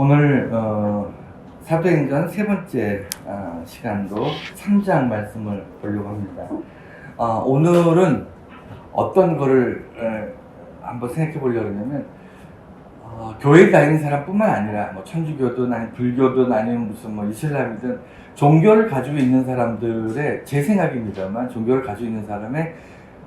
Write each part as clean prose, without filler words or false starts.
오늘 사도행전 세 번째 시간도 3장 말씀을 보려고 합니다. 오늘은 어떤 거를 한번 생각해 보려고 하냐면 교회 다니는 사람뿐만 아니라 뭐 천주교든 아니면 불교든 아니면 무슨 뭐 이슬람이든 종교를 가지고 있는 사람들의, 제 생각입니다만, 종교를 가지고 있는 사람의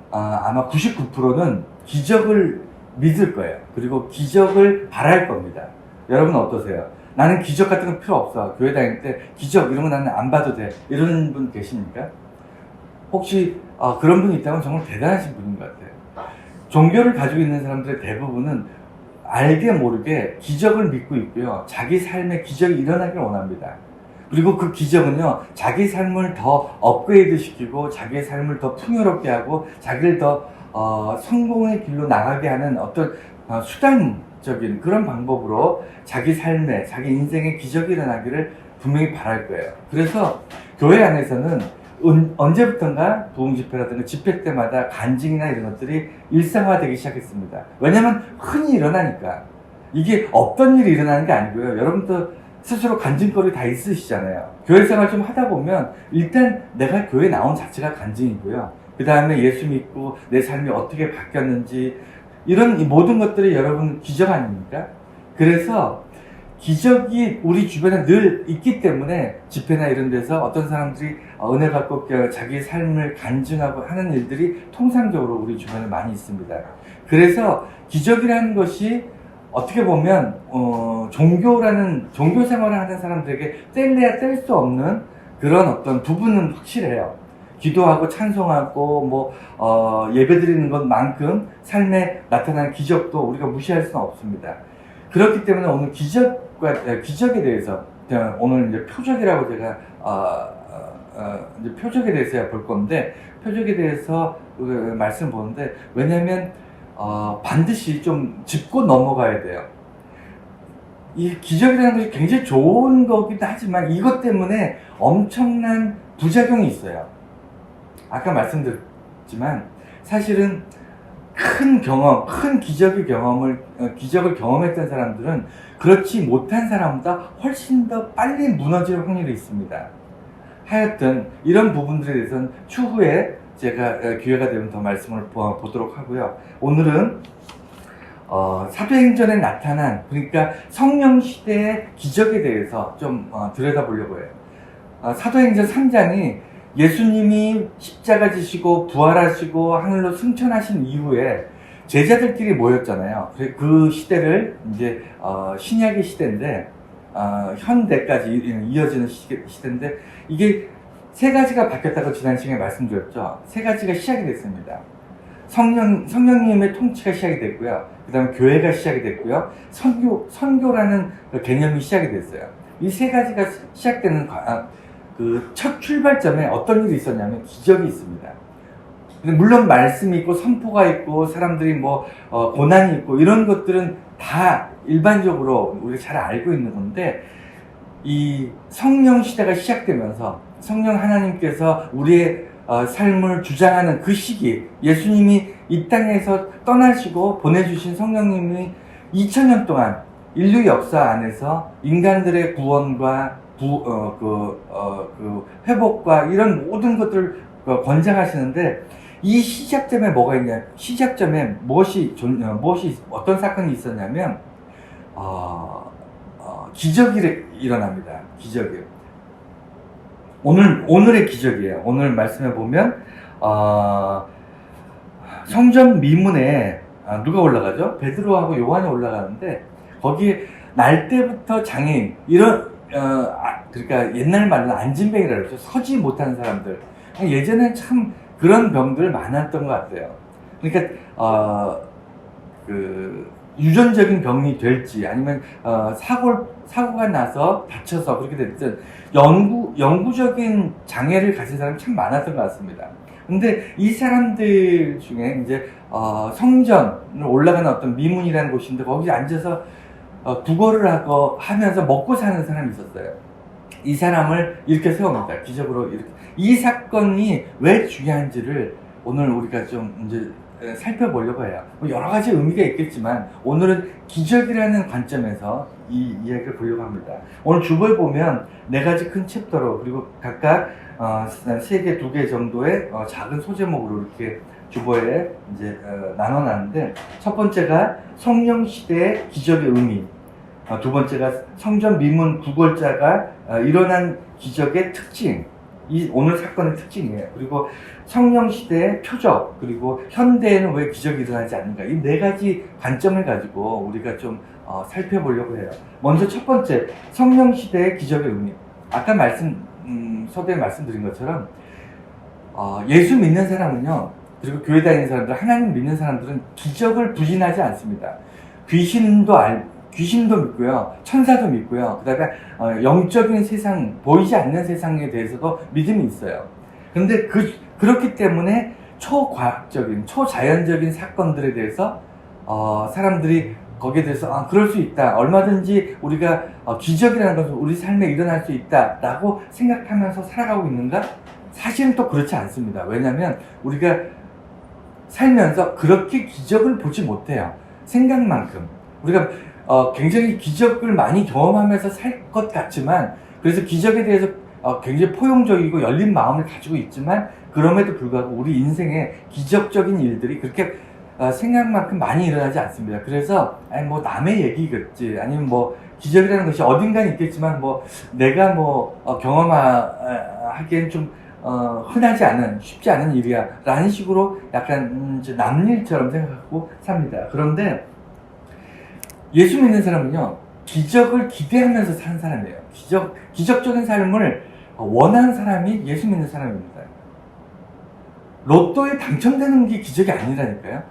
아마 99%는 기적을 믿을 거예요. 그리고 기적을 바랄 겁니다. 여러분 어떠세요? 나는 기적 같은 건 필요 없어. 교회 다닐 때 기적 이런 거 나는 안 봐도 돼. 이런 분 계십니까? 혹시 그런 분이 있다면 정말 대단하신 분인 것 같아요. 종교를 가지고 있는 사람들의 대부분은 알게 모르게 기적을 믿고 있고요. 자기 삶에 기적이 일어나길 원합니다. 그리고 그 기적은요, 자기 삶을 더 업그레이드 시키고 자기의 삶을 더 풍요롭게 하고 자기를 더 성공의 길로 나가게 하는 어떤 수단적인 그런 방법으로 자기 삶에, 자기 인생에 기적이 일어나기를 분명히 바랄 거예요. 그래서 교회 안에서는 언제부턴가 부흥집회라든가 집회 때마다 간증이나 이런 것들이 일상화되기 시작했습니다. 왜냐면 흔히 일어나니까. 이게 없던 일이 일어나는 게 아니고요. 여러분도 스스로 간증거리 다 있으시잖아요. 교회 생활 좀 하다 보면 일단 내가 교회 나온 자체가 간증이고요. 그 다음에 예수 믿고 내 삶이 어떻게 바뀌었는지, 이런 이 모든 것들이 여러분 기적 아닙니까? 그래서 기적이 우리 주변에 늘 있기 때문에 집회나 이런 데서 어떤 사람들이 은혜 받고 자기 삶을 간증하고 하는 일들이 통상적으로 우리 주변에 많이 있습니다. 그래서 기적이라는 것이 어떻게 보면 종교 생활을 하는 사람들에게 뗄래야 뗄 수 없는 그런 어떤 부분은 확실해요. 기도하고 찬송하고 예배드리는 것만큼 삶에 나타나는 기적도 우리가 무시할 수는 없습니다. 그렇기 때문에 오늘 기적에 대해서 오늘 이제 표적이라고 제가 이제 표적에 대해서 볼 건데, 표적에 대해서 말씀 보는데, 왜냐하면 반드시 좀 짚고 넘어가야 돼요. 이 기적이라는 것이 굉장히 좋은 거기도 하지만 이것 때문에 엄청난 부작용이 있어요. 아까 말씀드렸지만 사실은 큰 기적을 경험했던 사람들은 그렇지 못한 사람보다 훨씬 더 빨리 무너질 확률이 있습니다. 하여튼 이런 부분들에 대해서는 추후에 제가 기회가 되면 더 말씀을 보도록 하고요. 오늘은 사도행전에 나타난, 그러니까 성령 시대의 기적에 대해서 좀 들여다보려고 해요. 사도행전 3장이 예수님이 십자가 지시고 부활하시고 하늘로 승천하신 이후에 제자들끼리 모였잖아요. 그 시대를 이제 신약의 시대인데 현대까지 이어지는 시대인데, 이게 세 가지가 바뀌었다고 지난 시간에 말씀드렸죠. 세 가지가 시작이 됐습니다. 성령님의 통치가 시작이 됐고요. 그 다음에 교회가 시작이 됐고요. 선교라는 개념이 시작이 됐어요. 이 세 가지가 시작되는 그 첫 출발점에 어떤 일이 있었냐면 기적이 있습니다. 물론 말씀이 있고 선포가 있고 사람들이 고난이 있고 이런 것들은 다 일반적으로 우리가 잘 알고 있는 건데, 이 성령 시대가 시작되면서 성령 하나님께서 우리의 삶을 주장하는 그 시기, 예수님이 이 땅에서 떠나시고 보내주신 성령님이 2000년 동안 인류 역사 안에서 인간들의 구원과 회복과 이런 모든 것들을 권장하시는데, 이 시작점에 뭐가 있냐? 시작점에 어떤 사건이 있었냐면, 기적이 일어납니다. 기적이. 오늘의 기적이에요. 오늘 말씀해 보면, 성전 미문에 누가 올라가죠? 베드로하고 요한이 올라가는데, 거기에 날 때부터 장애인, 그러니까 옛날 말로 안진뱅이라고 그러죠. 서지 못하는 사람들. 예전엔 참 그런 병들 많았던 것 같아요. 그러니까 유전적인 병이 될지 아니면 사고가 나서 다쳐서 그렇게 됐든 영구적인 장애를 가진 사람이 참 많았던 것 같습니다. 근데 이 사람들 중에 이제 성전을 올라가는 어떤 미문이라는 곳인데, 거기 앉아서 구걸을 하면서 먹고 사는 사람이 있었어요. 이 사람을 이렇게 세웁니다. 기적으로 이렇게. 이 사건이 왜 중요한지를 오늘 우리가 좀 이제 살펴보려고 해요. 뭐 여러 가지 의미가 있겠지만 오늘은 기적이라는 관점에서 이 이야기를 보려고 합니다. 오늘 주보에 보면 4가지 큰 챕터로 그리고 각각 3개, 2개 정도의 작은 소제목으로 이렇게 주보에 이제 나눠놨는데, 첫 번째가 성령 시대의 기적의 의미, 두 번째가 성전 미문 구걸자가 일어난 기적의 특징, 이 오늘 사건의 특징이에요. 그리고 성령 시대의 표적, 그리고 현대에는 왜 기적이 일어나지 않는가, 이 4가지 관점을 가지고 우리가 좀 살펴보려고 해요. 먼저 첫 번째, 성령 시대의 기적의 의미. 아까 서두에 말씀드린 것처럼 예수 믿는 사람은요, 그리고 교회 다니는 사람들, 하나님 믿는 사람들은 기적을 부인하지 않습니다. 귀신도 믿고요, 천사도 믿고요, 그 다음에 영적인 세상, 보이지 않는 세상에 대해서도 믿음이 있어요. 그런데 그렇기 때문에 초과학적인, 초자연적인 사건들에 대해서 사람들이 거기에 대해서 그럴 수 있다, 얼마든지 우리가 기적이라는 것은 우리 삶에 일어날 수 있다 라고 생각하면서 살아가고 있는가? 사실은 또 그렇지 않습니다. 왜냐하면 우리가 살면서 그렇게 기적을 보지 못해요. 생각만큼. 우리가 굉장히 기적을 많이 경험하면서 살 것 같지만, 그래서 기적에 대해서 굉장히 포용적이고 열린 마음을 가지고 있지만, 그럼에도 불구하고 우리 인생에 기적적인 일들이 그렇게 생각만큼 많이 일어나지 않습니다. 그래서 뭐 남의 얘기겠지, 아니면 뭐 기적이라는 것이 어딘가는 있겠지만 뭐 내가 뭐 경험하기엔 좀 흔하지 않은, 쉽지 않은 일이야 라는 식으로 약간 남일처럼 생각하고 삽니다. 그런데 예수 믿는 사람은요, 기적을 기대하면서 사는 사람이에요. 기적적인 삶을 원하는 사람이 예수 믿는 사람입니다. 로또에 당첨되는 게 기적이 아니라니까요.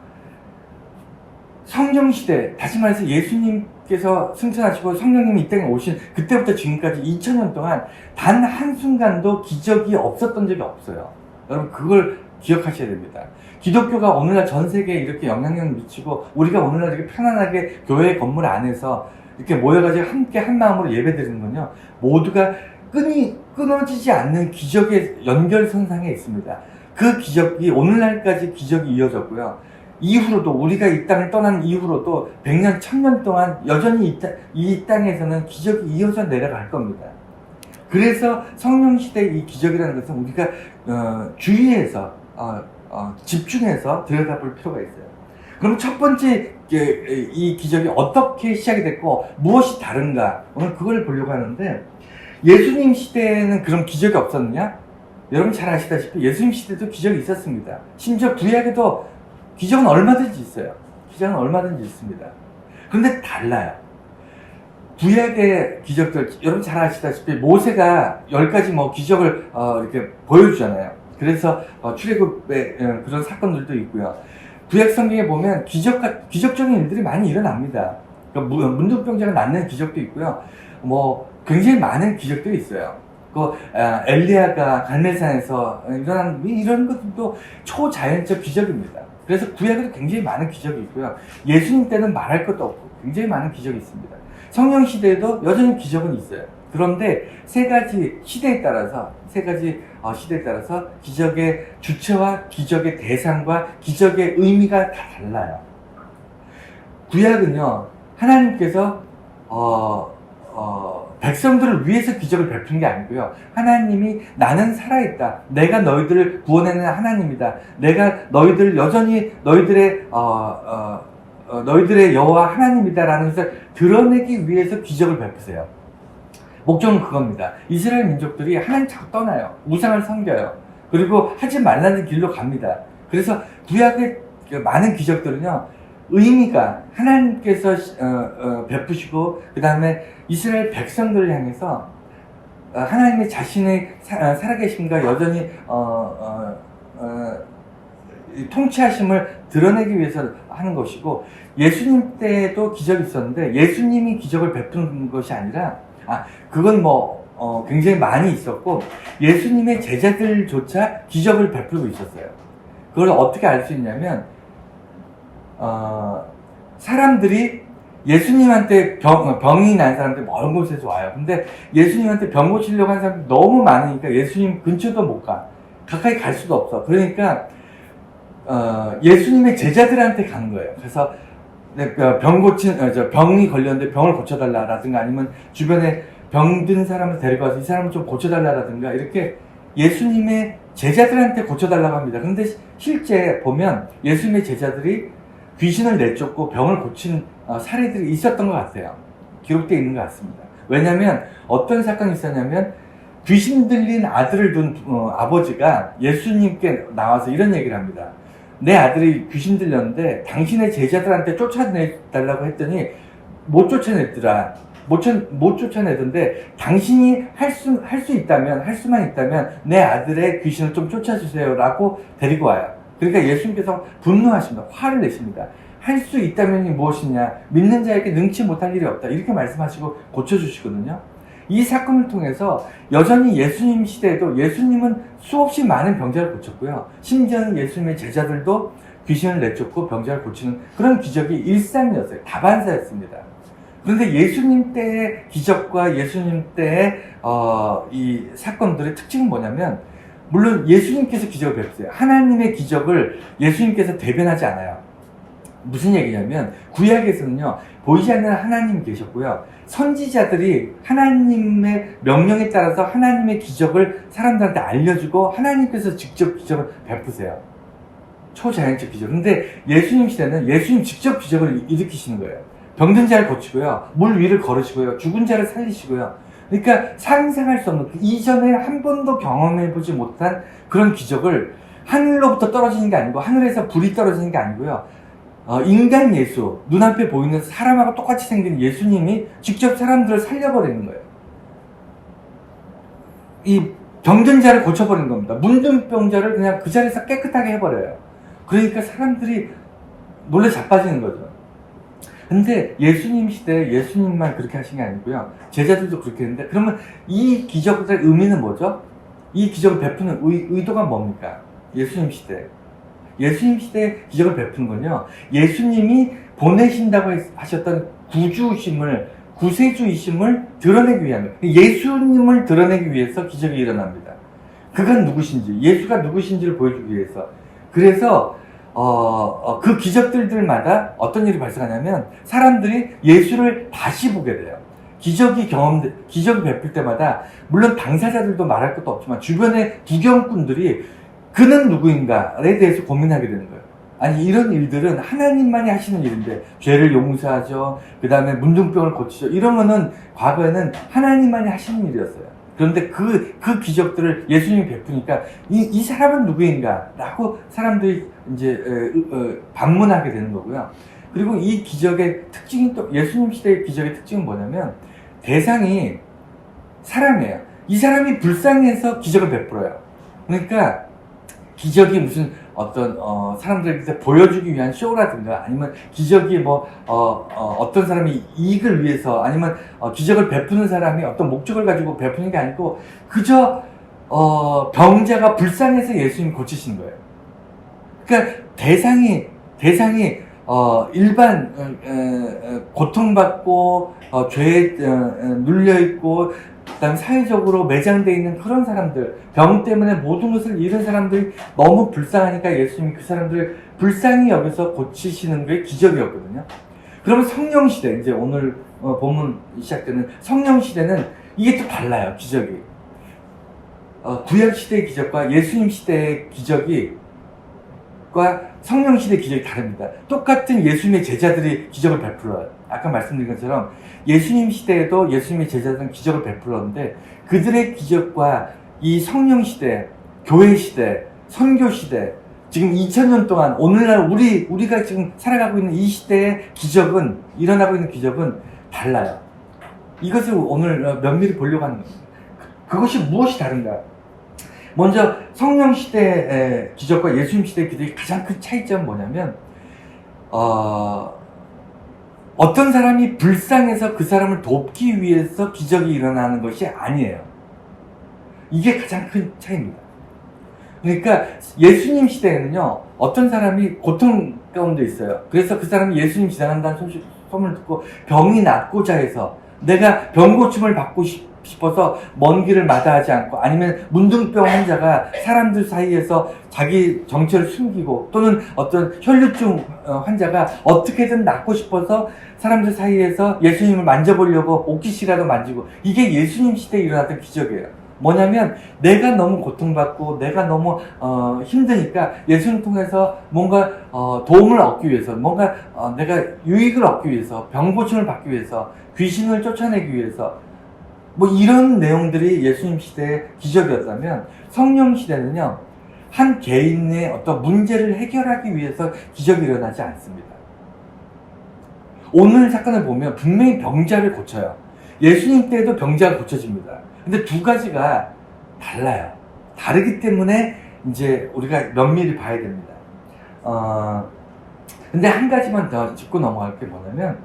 성령시대, 다시 말해서 예수님께서 승천하시고 성령님이 이 땅에 오신 그때부터 지금까지 2000년 동안 단 한순간도 기적이 없었던 적이 없어요. 여러분, 그걸 기억하셔야 됩니다. 기독교가 오늘날 전 세계에 이렇게 영향력을 미치고, 우리가 오늘날 이렇게 편안하게 교회 건물 안에서 이렇게 모여가지고 함께 한 마음으로 예배드리는 건요, 모두가 끊어지지 않는 기적의 연결선상에 있습니다. 그 기적이 오늘날까지 기적이 이어졌고요, 이후로도, 우리가 이 땅을 떠난 이후로도 100년, 1000년 동안 여전히 이 땅에서는 기적이 이어져 내려갈 겁니다. 그래서 성령시대의 이 기적이라는 것은 우리가 주의해서 집중해서 들여다볼 필요가 있어요. 그럼 첫 번째 이 기적이 어떻게 시작이 됐고 무엇이 다른가, 오늘 그걸 보려고 하는데, 예수님 시대에는 그런 기적이 없었느냐? 여러분 잘 아시다시피 예수님 시대도 기적이 있었습니다. 심지어 구약에도 기적은 얼마든지 있어요. 기적은 얼마든지 있습니다. 그런데 달라요. 구약의 기적들, 여러분 잘 아시다시피 모세가 10가지 뭐 기적을 이렇게 보여주잖아요. 그래서 출애굽의 그런 사건들도 있고요. 구약 성경에 보면 기적적인 일들이 많이 일어납니다. 그러니까 문둥병자가 낫는 기적도 있고요. 뭐 굉장히 많은 기적들이 있어요. 엘리야가 갈멜산에서 일어난 이런 것들도 초자연적 기적입니다. 그래서 구약에도 굉장히 많은 기적이 있고요. 예수님 때는 말할 것도 없고 굉장히 많은 기적이 있습니다. 성령 시대에도 여전히 기적은 있어요. 그런데 3가지 시대에 따라서 기적의 주체와 기적의 대상과 기적의 의미가 다 달라요. 구약은요, 하나님께서 백성들을 위해서 기적을 베푼 게 아니고요, 하나님이 나는 살아있다, 내가 너희들을 구원하는 하나님이다, 내가 너희들 여전히 너희들의 여호와 하나님이다 라는 것을 드러내기 위해서 기적을 베푸세요. 목적은 그겁니다. 이스라엘 민족들이 하나님 자꾸 떠나요. 우상을 섬겨요. 그리고 하지 말라는 길로 갑니다. 그래서 구약의 많은 기적들은요, 의미가 하나님께서 베푸시고, 그 다음에 이스라엘 백성들을 향해서 하나님의 자신의 살아계심과 여전히 통치하심을 드러내기 위해서 하는 것이고, 예수님 때도 기적이 있었는데 예수님이 기적을 베푸는 것이 아니라, 그건 굉장히 많이 있었고, 예수님의 제자들조차 기적을 베풀고 있었어요. 그걸 어떻게 알 수 있냐면, 사람들이 예수님한테 병이 난 사람들 먼 곳에서 와요. 근데 예수님한테 병 고치려고 하는 사람들이 너무 많으니까 예수님 근처도 못 가. 가까이 갈 수도 없어. 그러니까 예수님의 제자들한테 가는 거예요. 그래서 병이 걸렸는데 병을 고쳐달라라든가 아니면 주변에 병든 사람을 데리고 와서 이 사람을 좀 고쳐달라라든가 이렇게 예수님의 제자들한테 고쳐달라고 합니다. 그런데 실제 보면 예수님의 제자들이 귀신을 내쫓고 병을 고친 사례들이 있었던 것 같아요. 기록되어 있는 것 같습니다. 왜냐하면 어떤 사건이 있었냐면 귀신 들린 아들을 둔 아버지가 예수님께 나와서 이런 얘기를 합니다. 내 아들이 귀신 들렸는데 당신의 제자들한테 쫓아내달라고 했더니 못 쫓아냈더라. 못 쫓아내던데 당신이 할 수만 있다면 내 아들의 귀신을 좀 쫓아주세요 라고 데리고 와요. 그러니까 예수님께서 분노하십니다. 화를 내십니다. 할 수 있다면이 무엇이냐? 믿는 자에게 능치 못할 일이 없다. 이렇게 말씀하시고 고쳐주시거든요. 이 사건을 통해서 여전히 예수님 시대에도 예수님은 수없이 많은 병자를 고쳤고요. 심지어는 예수님의 제자들도 귀신을 내쫓고 병자를 고치는 그런 기적이 일상이었어요. 다반사였습니다. 그런데 예수님 때의 기적과 예수님 때의 이 사건들의 특징은 뭐냐면 물론 예수님께서 기적을 베푸세요. 하나님의 기적을 예수님께서 대변하지 않아요. 무슨 얘기냐면 구약에서는요. 보이지 않는 하나님이 계셨고요. 선지자들이 하나님의 명령에 따라서 하나님의 기적을 사람들한테 알려주고 하나님께서 직접 기적을 베푸세요. 초자연적 기적. 근데 예수님 시대는 예수님 직접 기적을 일으키시는 거예요. 병든 자를 고치고요. 물 위를 걸으시고요. 죽은 자를 살리시고요. 그러니까 상상할 수 없는 이전에 한 번도 경험해보지 못한 그런 기적을 하늘로부터 떨어지는 게 아니고 하늘에서 불이 떨어지는 게 아니고요. 인간 예수, 눈앞에 보이는 사람하고 똑같이 생긴 예수님이 직접 사람들을 살려버리는 거예요. 이 병든 자를 고쳐버리는 겁니다. 문둥 병자를 그냥 그 자리에서 깨끗하게 해버려요. 그러니까 사람들이 놀래 자빠지는 거죠. 근데 예수님 시대에 예수님만 그렇게 하신 게 아니고요. 제자들도 그렇게 했는데 그러면 이 기적들의 의미는 뭐죠? 이 기적을 베푸는 의도가 뭡니까? 예수님 시대. 예수님 시대에 기적을 베푸는 건요. 예수님이 보내신다고 하셨던 구세주이심을 드러내기 위함이에요. 예수님을 드러내기 위해서 기적이 일어납니다. 그건 누구신지, 예수가 누구신지를 보여주기 위해서. 그래서 그 기적들마다 어떤 일이 발생하냐면 사람들이 예수를 다시 보게 돼요. 기적이 베풀 때마다 물론 당사자들도 말할 것도 없지만 주변의 구경꾼들이 그는 누구인가에 대해서 고민하게 되는 거예요. 아니 이런 일들은 하나님만이 하시는 일인데 죄를 용서하죠. 그 다음에 문둥병을 고치죠. 이런 거는 과거에는 하나님만이 하시는 일이었어요. 그런데 그 기적들을 예수님이 베푸니까 이 사람은 누구인가? 라고 사람들이 이제 반문하게 되는 거고요. 그리고 이 기적의 특징이 또 예수님 시대의 기적의 특징은 뭐냐면 대상이 사람이에요. 이 사람이 불쌍해서 기적을 베풀어요. 그러니까 기적이 무슨 어떤 사람들에게 보여주기 위한 쇼라든가 아니면 기적이 어떤 사람이 이익을 위해서 아니면 기적을 베푸는 사람이 어떤 목적을 가지고 베푸는 게 아니고 그저 병자가 불쌍해서 예수님이 고치신 거예요. 그러니까 대상이 일반 고통받고 죄에 눌려있고 그다음 사회적으로 매장되어 있는 그런 사람들, 병 때문에 모든 것을 잃은 사람들이 너무 불쌍하니까 예수님이 그 사람들을 불쌍히 여기서 고치시는 게 기적이었거든요. 그러면 성령시대, 이제 오늘 본문 시작되는 성령시대는 이게 또 달라요, 기적이. 구약시대의 기적과 예수님 시대의 기적과 성령시대의 기적이 다릅니다. 똑같은 예수님의 제자들이 기적을 베풀어요. 아까 말씀드린 것처럼 예수님 시대에도 예수님의 제자들은 기적을 베풀었는데 그들의 기적과 이 성령 시대, 교회 시대, 선교 시대, 지금 2000년 동안 오늘날 우리가 지금 살아가고 있는 이 시대의 기적은, 일어나고 있는 기적은 달라요. 이것을 오늘 면밀히 보려고 하는 겁니다. 그것이 무엇이 다른가? 먼저 성령 시대의 기적과 예수님 시대의 기적의 가장 큰 차이점은 뭐냐면 어떤 사람이 불쌍해서 그 사람을 돕기 위해서 기적이 일어나는 것이 아니에요. 이게 가장 큰 차이입니다. 그러니까 예수님 시대에는요, 어떤 사람이 고통 가운데 있어요. 그래서 그 사람이 예수님 지나간다는 소문을 듣고 병이 낫고자 해서 내가 병 고침을 받고 싶어서 먼 길을 마다하지 않고, 아니면 문둥병 환자가 사람들 사이에서 자기 정체를 숨기고, 또는 어떤 혈류증 환자가 어떻게든 낫고 싶어서 사람들 사이에서 예수님을 만져보려고 옷깃이라도 만지고, 이게 예수님 시대에 일어났던 기적이에요. 뭐냐면 내가 너무 고통받고 내가 너무 힘드니까 예수님 통해서 뭔가 도움을 얻기 위해서, 뭔가 내가 유익을 얻기 위해서, 병고침을 받기 위해서, 귀신을 쫓아내기 위해서, 뭐 이런 내용들이 예수님 시대의 기적이었다면, 성령 시대는요, 한 개인의 어떤 문제를 해결하기 위해서 기적이 일어나지 않습니다. 오늘 사건을 보면 분명히 병자를 고쳐요. 예수님 때에도 병자가 고쳐집니다. 근데 두 가지가 달라요. 다르기 때문에 이제 우리가 면밀히 봐야 됩니다. 근데 한 가지만 더 짚고 넘어갈 게 뭐냐면,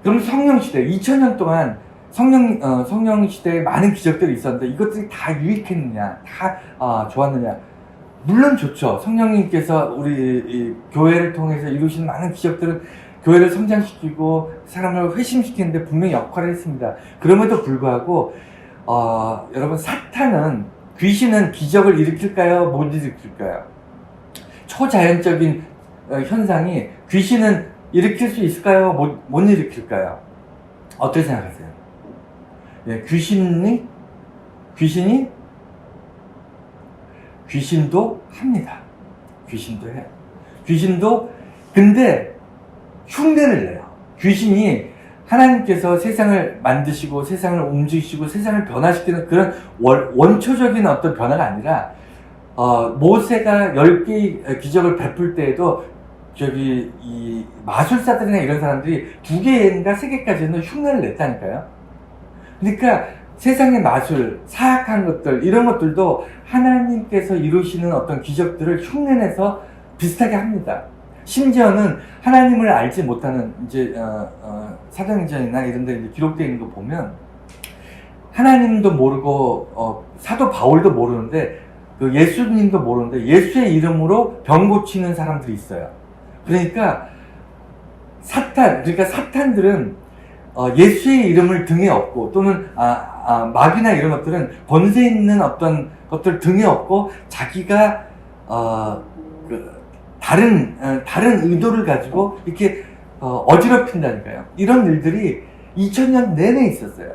그럼 성령 시대, 2000년 동안 성령 시대에 많은 기적들이 있었는데 이것들이 다 유익했느냐, 다 좋았느냐? 물론 좋죠. 성령님께서 우리 이 교회를 통해서 이루신 많은 기적들은 교회를 성장시키고 사람을 회심시키는데 분명히 역할을 했습니다. 그럼에도 불구하고 여러분, 귀신은 기적을 일으킬까요? 못 일으킬까요? 초자연적인 현상이 귀신은 일으킬 수 있을까요? 못 일으킬까요? 어떻게 생각하세요? 예, 귀신도 합니다. 귀신도 해요. 근데 흉내를 내요. 귀신이 하나님께서 세상을 만드시고 세상을 움직이시고 세상을 변화시키는 그런 원초적인 어떤 변화가 아니라, 모세가 10개의 기적을 베풀 때에도 이 마술사들이나 이런 사람들이 2개인가 3개까지는 흉내를 냈다니까요. 그러니까 세상의 마술, 사악한 것들, 이런 것들도 하나님께서 이루시는 어떤 기적들을 흉내내서 비슷하게 합니다. 심지어는 하나님을 알지 못하는, 이제 사도행전이나 이런 데 기록되어 있는 거 보면 하나님도 모르고 사도 바울도 모르는데, 그 예수님도 모르는데 예수의 이름으로 병 고치는 사람들이 있어요. 그러니까 사탄들은 예수의 이름을 등에 업고, 또는 마귀나 이런 것들은 권세 있는 어떤 것들 등에 업고 자기가 다른 의도를 가지고 이렇게 어지럽힌다니까요. 이런 일들이 2000년 내내 있었어요.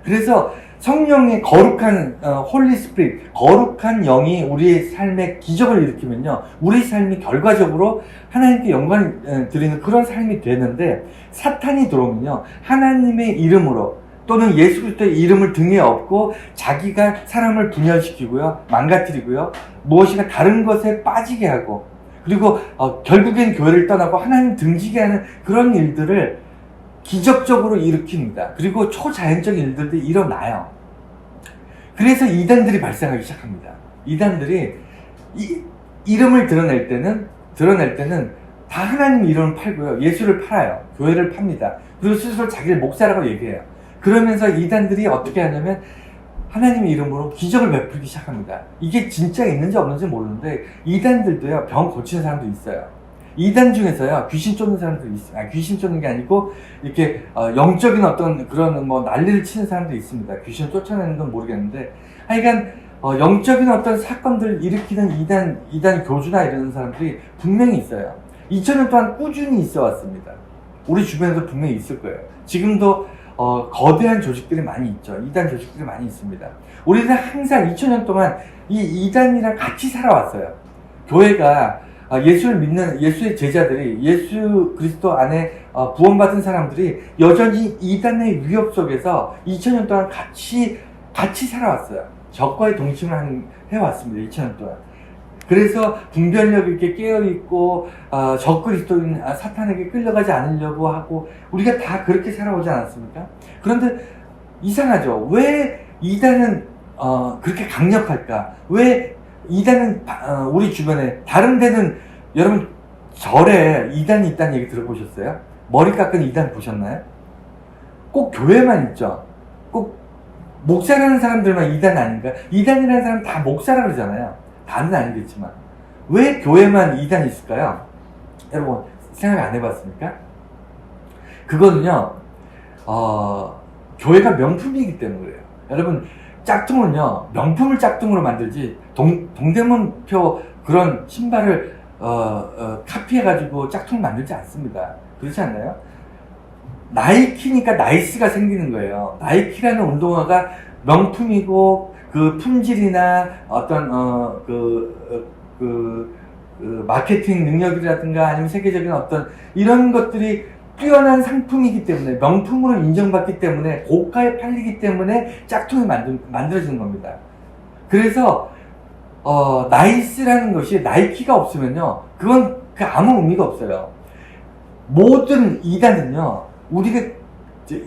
그래서 성령의 거룩한 홀리 스피릿, 거룩한 영이 우리의 삶에 기적을 일으키면요, 우리 삶이 결과적으로 하나님께 영광을 드리는 그런 삶이 되는데, 사탄이 들어오면요, 하나님의 이름으로 또는 예수 그리스도의 이름을 등에 업고 자기가 사람을 분열시키고요, 망가뜨리고요, 무엇인가 다른 것에 빠지게 하고, 그리고 결국엔 교회를 떠나고 하나님 등지게 하는 그런 일들을 기적적으로 일으킵니다. 그리고 초자연적인 일들도 일어나요. 그래서 이단들이 발생하기 시작합니다. 이단들이 이름을 드러낼 때는 다 하나님 이름을 팔고요, 예수를 팔아요. 교회를 팝니다. 그리고 스스로 자기를 목사라고 얘기해요. 그러면서 이단들이 어떻게 하냐면 하나님의 이름으로 기적을 베풀기 시작합니다. 이게 진짜 있는지 없는지 모르는데 이단들도요, 병 고치는 사람도 있어요. 이단 중에서요, 귀신 쫓는 사람들이 있어요. 귀신 쫓는 게 아니고 이렇게 영적인 어떤 그런 난리를 치는 사람들이 있습니다. 귀신 쫓아내는 건 모르겠는데, 하여간 영적인 어떤 사건들을 일으키는 이단 교주나 이런 사람들이 분명히 있어요. 2000년 동안 꾸준히 있어 왔습니다. 우리 주변에도 분명히 있을 거예요. 지금도 거대한 조직들이 많이 있죠. 이단 조직들이 많이 있습니다. 우리는 항상 2000년 동안 이 이단이랑 같이 살아왔어요. 교회가 예수를 믿는 예수의 제자들이, 예수 그리스도 안에 구원받은 사람들이 여전히 이단의 위협 속에서 2000년 동안 같이 살아왔어요. 적과의 동침을 해왔습니다. 2000년 동안. 그래서 분별력 있게 깨어있고 적그리스도인 사탄에게 끌려가지 않으려고 하고, 우리가 다 그렇게 살아오지 않았습니까? 그런데 이상하죠. 왜 이단은 그렇게 강력할까? 왜 이단은 우리 주변에, 다른 데는, 여러분 절에 이단이 있다는 얘기 들어보셨어요? 머리 깎은 이단 보셨나요? 꼭 교회만 있죠. 꼭 목사라는 사람들만 이단 아닌가? 이단이라는 사람 다 목사라 그러잖아요. 다는 아니겠지만 왜 교회만 이단이 있을까요? 여러분 생각 안 해봤습니까? 그거는요, 교회가 명품이기 때문에 그래요. 여러분, 짝퉁은요, 명품을 짝퉁으로 만들지, 동대문표 그런 신발을, 카피해가지고 짝퉁 만들지 않습니다. 그렇지 않나요? 나이키니까 나이스가 생기는 거예요. 나이키라는 운동화가 명품이고, 그 품질이나 어떤, 마케팅 능력이라든가 아니면 세계적인 어떤 이런 것들이 뛰어난 상품이기 때문에 명품으로 인정받기 때문에 고가에 팔리기 때문에 짝퉁이 만들어지는 겁니다. 그래서 나이스라는 것이 나이키가 없으면요 그건 아무 의미가 없어요. 모든 이단은요 우리가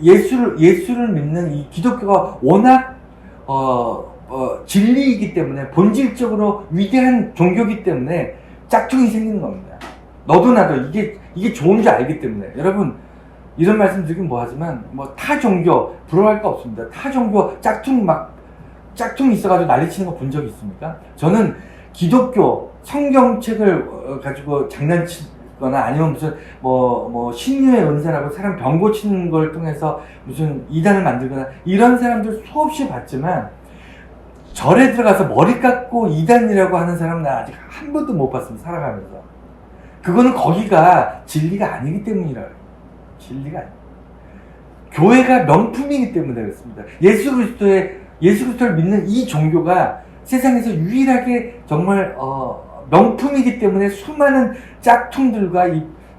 예수를 믿는 이 기독교가 워낙 진리이기 때문에 본질적으로 위대한 종교이기 때문에 짝퉁이 생기는 겁니다. 너도 나도 이게 좋은 줄 알기 때문에. 여러분, 이런 말씀 드리긴 뭐하지만 타 종교 부러워할 거 없습니다. 타 종교 짝퉁 있어가지고 난리치는 거 본 적 있습니까? 저는 기독교 성경책을 가지고 장난치거나 아니면 무슨 신유의 은사라고 사람 병 고치는 걸 통해서 무슨 이단을 만들거나 이런 사람들 수없이 봤지만 절에 들어가서 머리 깎고 이단이라고 하는 사람은 나 아직 한 번도 못 봤습니다. 살아가면서. 그거는 거기가 진리가 아니기 때문이라고. 진리가 아니에요. 교회가 명품이기 때문에 그렇습니다. 예수 그리스도를 믿는 이 종교가 세상에서 유일하게 정말 명품이기 때문에 수많은 짝퉁들과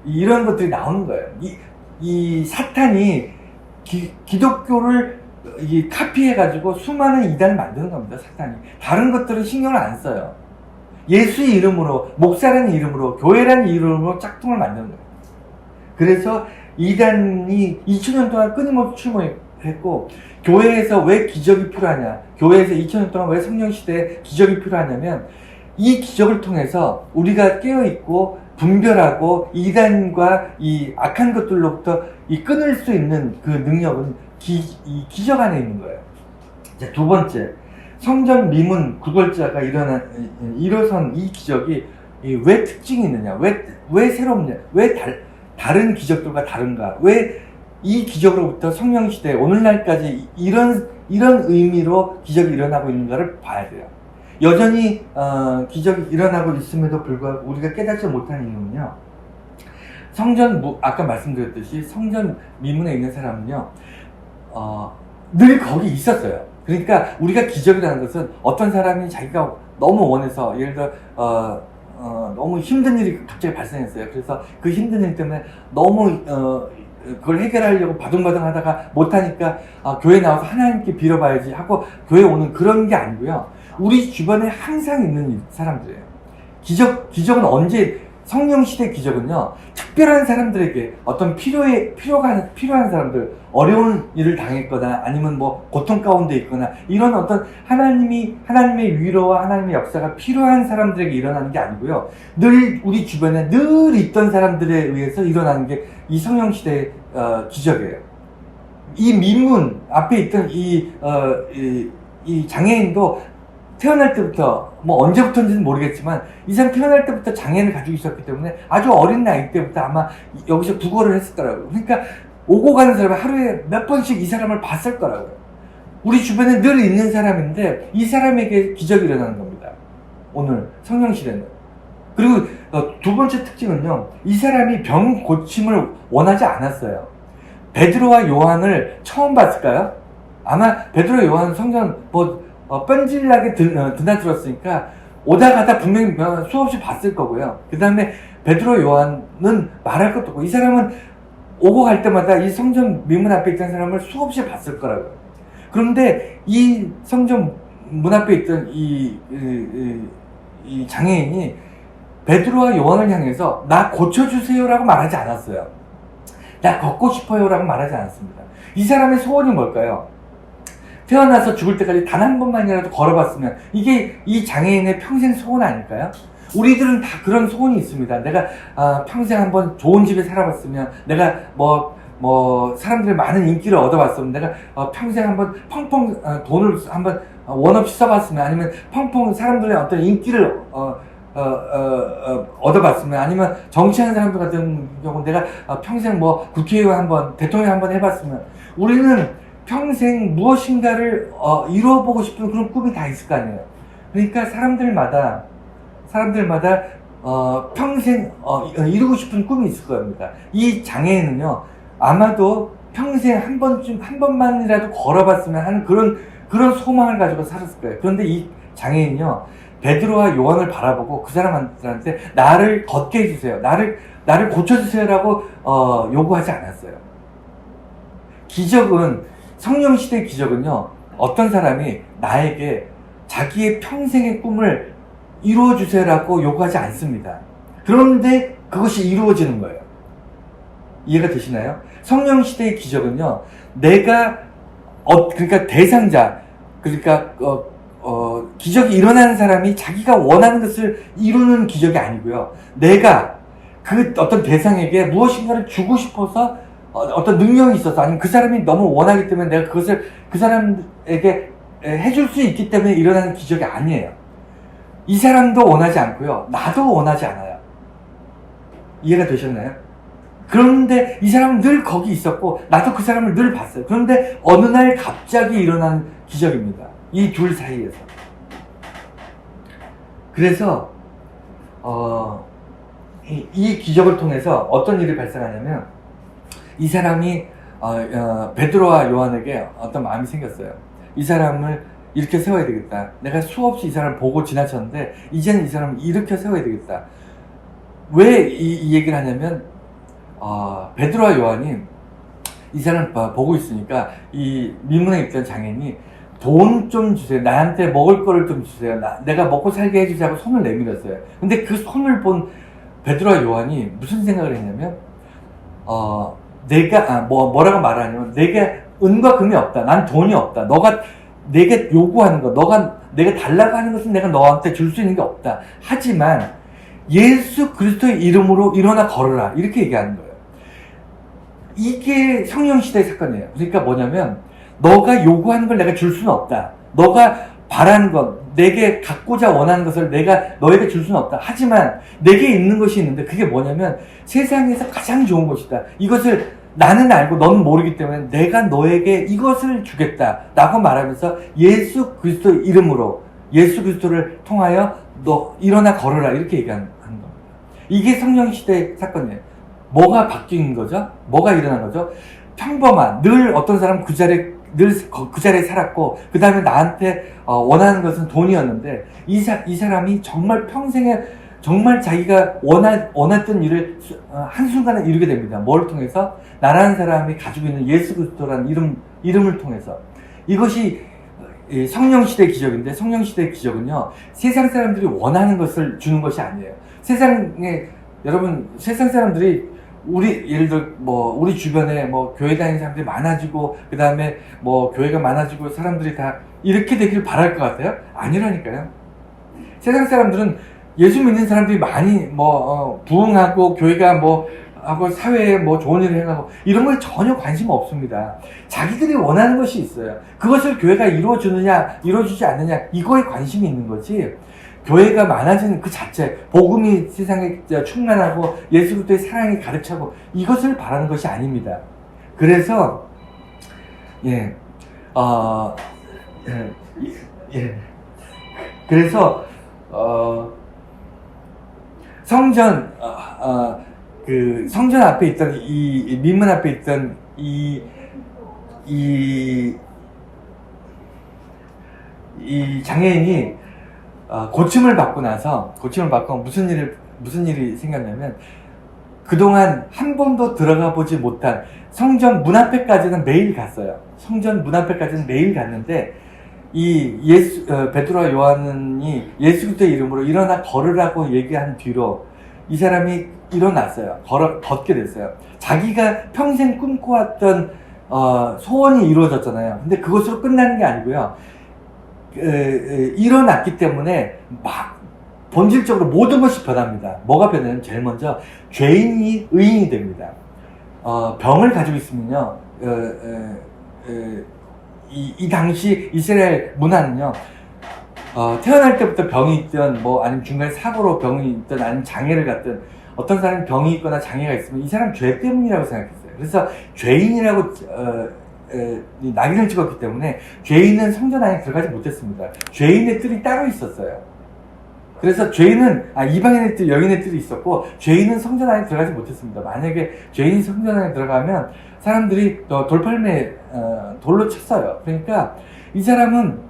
이런 것들이 나오는 거예요. 이 사탄이 기독교를 카피해가지고 수많은 이단을 만드는 겁니다. 사탄이. 다른 것들은 신경을 안 써요. 예수의 이름으로, 목사라는 이름으로, 교회라는 이름으로 짝퉁을 만드는 거예요. 그래서 이단이 2000년 동안 끊임없이 출몰했고, 교회에서 왜 기적이 필요하냐, 교회에서 2000년 동안 왜 성령시대에 기적이 필요하냐면 이 기적을 통해서 우리가 깨어있고 분별하고 이단과 이 악한 것들로부터 끊을 수 있는 그 능력은 이 기적 안에 있는 거예요. 자, 두 번째, 성전 미문 구걸자가 일어선 이 기적이 왜 특징이 있느냐, 왜 새롭냐, 왜 다른 기적들과 다른가, 왜 이 기적으로부터 성령시대 오늘날까지 이런 의미로 기적이 일어나고 있는가를 봐야 돼요. 여전히 기적이 일어나고 있음에도 불구하고 우리가 깨닫지 못하는 이유는요, 아까 말씀드렸듯이 성전 미문에 있는 사람은요 늘 거기 있었어요. 그러니까 우리가 기적이라는 것은 어떤 사람이 자기가 너무 원해서, 예를 들어 너무 힘든 일이 갑자기 발생했어요. 그래서 그 힘든 일 때문에 너무 그걸 해결하려고 바둥바둥 하다가 못하니까 교회 나와서 하나님께 빌어봐야지 하고 교회 오는 그런 게 아니고요. 우리 주변에 항상 있는 사람들이에요. 기적은 언제, 성령시대 기적은요, 특별한 사람들에게 어떤 필요한 사람들, 어려운 일을 당했거나 아니면 고통 가운데 있거나 이런 어떤 하나님의 위로와 하나님의 역사가 필요한 사람들에게 일어나는 게 아니고요. 늘 우리 주변에 늘 있던 사람들에 의해서 일어나는 게 이 성령시대의 기적이에요. 이 민문 앞에 있던 이 장애인도 태어날 때부터, 언제부터인지는 모르겠지만, 이 사람 태어날 때부터 장애를 가지고 있었기 때문에 아주 어린 나이 때부터 아마 여기서 구걸을 했을 거라고요. 그러니까 오고 가는 사람이 하루에 몇 번씩 이 사람을 봤을 거라고요. 우리 주변에 늘 있는 사람인데, 이 사람에게 기적이 일어나는 겁니다. 오늘 성령시대는. 그리고 두 번째 특징은요, 이 사람이 병 고침을 원하지 않았어요. 베드로와 요한을 처음 봤을까요? 아마 베드로와 요한 성전 뻔질나게 드나들었으니까 오다 가다 분명히 수없이 봤을 거고요. 그 다음에 베드로 요한은 말할 것도 없고, 이 사람은 오고 갈 때마다 이 성전 미문 앞에 있던 사람을 수없이 봤을 거라고요. 그런데 이 성전 문 앞에 있던 이 장애인이 베드로와 요한을 향해서 나 고쳐주세요라고 말하지 않았어요. 나 걷고 싶어요라고 말하지 않았습니다. 이 사람의 소원이 뭘까요? 태어나서 죽을 때까지 단 한 번만이라도 걸어봤으면, 이게 이 장애인의 평생 소원 아닐까요? 우리들은 다 그런 소원이 있습니다. 내가 평생 한번 좋은 집에 살아봤으면, 내가 사람들의 많은 인기를 얻어봤으면, 내가 평생 한번 펑펑 돈을 한번 원 없이 써봤으면, 아니면 펑펑 사람들의 어떤 인기를 얻어봤으면, 아니면 정치하는 사람들 같은 경우 내가 평생 국회의원 한번, 대통령 한번 해봤으면, 우리는 평생 무엇인가를 이루어보고 싶은 그런 꿈이 다 있을 거 아니에요. 그러니까 사람들마다 평생 이루고 싶은 꿈이 있을 겁니다. 이 장애인은요, 아마도 평생 한 번만이라도 걸어봤으면 하는 그런 소망을 가지고 살았을 거예요. 그런데 이 장애인이요, 베드로와 요한을 바라보고 그 사람한테 나를 걷게 해주세요, 나를 고쳐주세요라고 요구하지 않았어요. 기적은, 성령시대의 기적은요, 어떤 사람이 나에게 자기의 평생의 꿈을 이루어주세요라고 요구하지 않습니다. 그런데 그것이 이루어지는 거예요. 이해가 되시나요? 성령시대의 기적은요, 내가 그러니까 대상자, 그러니까 기적이 일어나는 사람이 자기가 원하는 것을 이루는 기적이 아니고요, 내가 그 어떤 대상에게 무엇인가를 주고 싶어서 어떤 능력이 있어서, 아니면 그 사람이 너무 원하기 때문에 내가 그것을 그 사람에게 해줄 수 있기 때문에 일어나는 기적이 아니에요. 이 사람도 원하지 않고요, 나도 원하지 않아요. 이해가 되셨나요? 그런데 이 사람은 늘 거기 있었고 나도 그 사람을 늘 봤어요. 그런데 어느 날 갑자기 일어난 기적입니다. 이 둘 사이에서. 그래서 이 기적을 통해서 어떤 일이 발생하냐면, 이 사람이 베드로와 요한에게 어떤 마음이 생겼어요. 이 사람을 이렇게 세워야 되겠다. 내가 수없이 이 사람을 보고 지나쳤는데 이제는 이 사람을 일으켜 세워야 되겠다. 왜 이 얘기를 하냐면, 베드로와 요한이 이 사람 보고 있으니까 이 민문에 있던 장인이 돈 좀 주세요, 나한테 먹을 거를 좀 주세요, 내가 먹고 살게 해주세요 하고 손을 내밀었어요. 근데 그 손을 본 베드로와 요한이 무슨 생각을 했냐면, 내가 뭐라고 말하냐면, 내게 은과 금이 없다, 난 돈이 없다, 너가 내게 요구하는 거, 내가 달라고 하는 것은 내가 너한테 줄 수 있는 게 없다. 하지만 예수 그리스도의 이름으로 일어나 걸어라, 이렇게 얘기하는 거예요. 이게 성령시대의 사건이에요. 그러니까 뭐냐면, 너가 요구하는 걸 내가 줄 수는 없다, 너가 바라는 것, 내게 갖고자 원하는 것을 내가 너에게 줄 수는 없다. 하지만 내게 있는 것이 있는데, 그게 뭐냐면 세상에서 가장 좋은 것이다. 이것을 나는 알고 너는 모르기 때문에 내가 너에게 이것을 주겠다 라고 말하면서 예수 그리스도의 이름으로, 예수 그리스도를 통하여 너 일어나 걸어라, 이렇게 얘기하는 겁니다. 이게 성령시대의 사건이에요. 뭐가 바뀐 거죠? 뭐가 일어난 거죠? 평범한, 늘 어떤 사람은 그 자리에 살았고, 그 다음에 나한테 원하는 것은 돈이었는데, 이 사람이 정말 평생에 정말 자기가 원했던 일을 한순간에 이루게 됩니다. 뭘 통해서? 나라는 사람이 가지고 있는 예수 그리스도라는 이름을 통해서. 이것이 성령시대의 기적인데, 성령시대의 기적은요, 세상 사람들이 원하는 것을 주는 것이 아니에요. 여러분, 세상 사람들이 예를 들어 우리 주변에 교회 다니는 사람들이 많아지고, 그 다음에 교회가 많아지고 사람들이 다 이렇게 되길 바랄 것 같아요? 아니라니까요. 세상 사람들은 예수 믿는 사람들이 많이 부흥하고, 교회가 하고, 사회에 좋은 일을 해가고, 이런 거에 전혀 관심 없습니다. 자기들이 원하는 것이 있어요. 그것을 교회가 이루어주느냐 이루어주지 않느냐, 이거에 관심이 있는 거지, 교회가 많아지는 그 자체, 복음이 세상에 충만하고 예수 그리스도의 사랑이 가득 차고, 이것을 바라는 것이 아닙니다. 그래서 그래서 성전 성전 앞에 있던 이 민문 앞에 있던 이 장애인이 고침을 받고 무슨 일이 생겼냐면, 그동안 한 번도 들어가 보지 못한 성전 문 앞에까지는 매일 갔어요. 성전 문 앞에까지는 매일 갔는데, 베드로와 요한이 예수 그리스도의 이름으로 일어나 걸으라고 얘기한 뒤로 이 사람이 일어났어요. 걷게 됐어요. 자기가 평생 꿈꿔왔던 소원이 이루어졌잖아요. 근데 그것으로 끝나는 게 아니고요, 일어났기 때문에 본질적으로 모든 것이 변합니다. 뭐가 변하냐면, 제일 먼저 죄인이 의인이 됩니다. 병을 가지고 있으면요, 이 당시 이스라엘 문화는요, 태어날 때부터 병이 있든 아니면 중간에 사고로 병이 있든 아니면 장애를 갖든, 어떤 사람이 병이 있거나 장애가 있으면 이 사람 죄 때문이라고 생각했어요. 그래서 죄인이라고 이 낙인을 찍었기 때문에 죄인은 성전 안에 들어가지 못했습니다. 죄인의 뜰이 따로 있었어요. 그래서 죄인은 이방인의 뜰, 여인의 뜰이 있었고 죄인은 성전 안에 들어가지 못했습니다. 만약에 죄인이 성전 안에 들어가면 사람들이 돌팔매 돌로 쳤어요. 그러니까 이 사람은